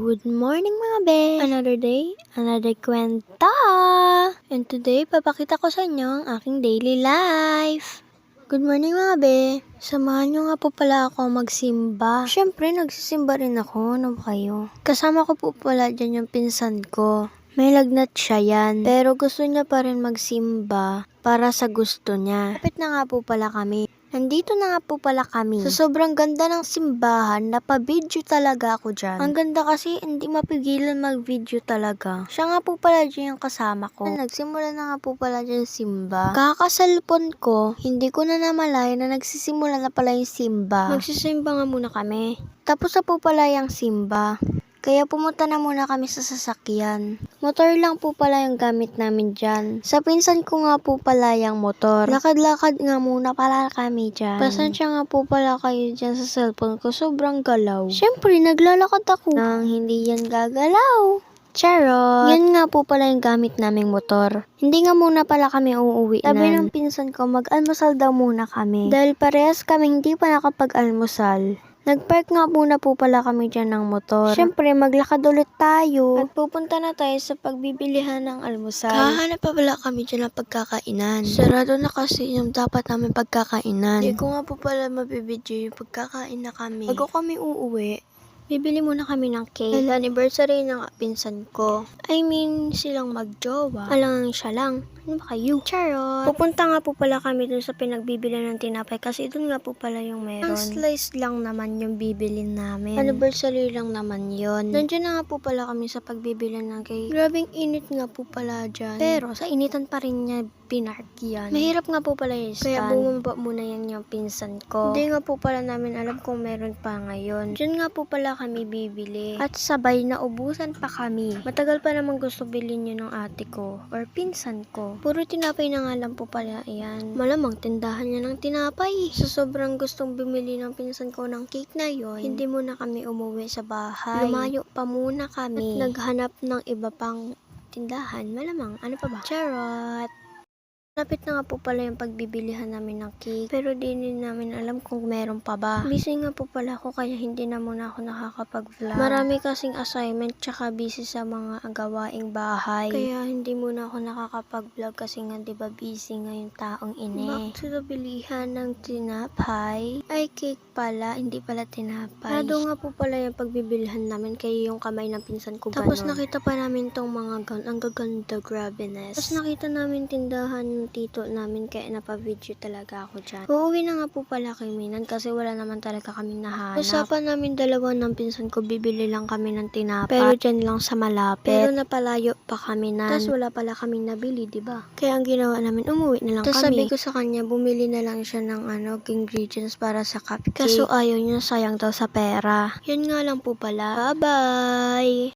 Good morning mga be! Another day, another kwenta! And today, papakita ko sa inyo ang aking daily life. Good morning mga be! Samahan nyo nga po pala ako magsimba. Siyempre, nagsisimba rin ako, ano ba kayo? Kasama ko po pala dyan yung pinsan ko. May lagnat siya yan, pero gusto niya pa rin magsimba para sa gusto niya. Kapit na nga po pala kami. Nandito na nga po pala kami. Sa sobrang ganda ng simbahan, napabidyo talaga ako dyan. Ang ganda kasi, hindi mapigilan mag-video talaga. Siya nga po pala dyan yung kasama ko. Nagsimula na nga po pala dyan simba. Kakasalpon ko, hindi ko na namalay na nagsisimula na pala yung simba. Magsisimba nga muna kami. Tapos na po pala yung simba. Kaya pumunta na muna kami sa sasakyan. Motor lang po pala yung gamit namin dyan. Sa pinsan ko nga po pala yung motor. Lakad-lakad nga muna pala kami dyan. Pasensya nga po pala kayo dyan sa cellphone ko. Sobrang galaw. Siyempre, naglalakad ako nang hindi yan gagalaw. Charot! Yan nga po pala yung gamit naming motor. Hindi nga muna pala kami uuwi na. Sabi ng pinsan ko, mag-almusal daw muna kami. Dahil parehas kami hindi pa nakapag-almusal. Nagpark nga muna po pala kami dyan ng motor. Siyempre, maglakad ulit tayo. At pupunta na tayo sa pagbibilihan ng almusal. Kahanap pa pala kami dyan ng pagkakainan. Sarado na kasi yung dapat namin pagkakainan. Hindi ko nga po pala mabibidyo yung pagkakain na kami. Bago kami uuwi, bibili muna kami ng cake. Dahil anniversary ng pinsan ko. I mean, silang magjowa. Alang siya lang. Ano ba kayo? Charot! Pupunta nga po pala kami dun sa pinagbibili ng tinapay kasi dun nga po pala yung meron. Ang slice lang naman yung bibilin namin. Anniversary lang naman yon. Nandiyan na nga po pala kami sa pagbibili ng cake. Grabing init nga po pala dyan. Pero sa initan pa rin niya pinark yan. Mahirap nga po pala yung stand. Kaya bumaba muna yan yung pinsan ko. Hindi nga po pala namin alam kung meron pa ngayon. Diyan nga po pala kami bibili. At sabay na ubusan pa kami. Matagal pa naman gusto bilhin yun ng ate ko or pinsan ko. Puro tinapay na nga lang po pala yan. Malamang tindahan niya ng tinapay. Sa sobrang gustong bumili ng pinsan ko ng cake na yon, hindi muna kami umuwi sa bahay. Lumayo pa muna kami. At naghanap ng iba pang tindahan. Malamang, ano pa ba? Charot! Lapit na nga po pala yung pagbibilihan namin ng cake. Pero di rin namin alam kung meron pa ba. Busy nga po pala ako kaya hindi na muna ako nakakapag-vlog. Marami kasing assignment tsaka busy sa mga gawaing bahay. Kaya hindi muna ako nakakapag-vlog kasi nga diba busy nga yung taong ini. Back to the bilihan ng tinapay. Ay, cake pala. Hindi pala tinapay. Rado nga po pala yung pagbibilihan namin kaya yung kamay ng pinsan ko ganon. Tapos nakita pa namin tong mga gown. Ang gaganda, grabeness. Tapos nakita namin tindahan tito namin kaya napavideo talaga ako dyan. Uuwi na nga po pala kay Minan kasi wala naman talaga kaming nahanap. Usapan namin dalawa ng pinsan ko, bibili lang kami ng tinapay. Pero dyan lang sa malapit. Pero napalayo pa kami na. Tapos wala pala kaming nabili, diba? Kaya ang ginawa namin, umuwi na lang kami. Tapos sabi ko sa kanya, bumili na lang siya ng ingredients para sa cupcake. Kaso ayaw niya, sayang daw sa pera. Yun nga lang po pala. Bye-bye!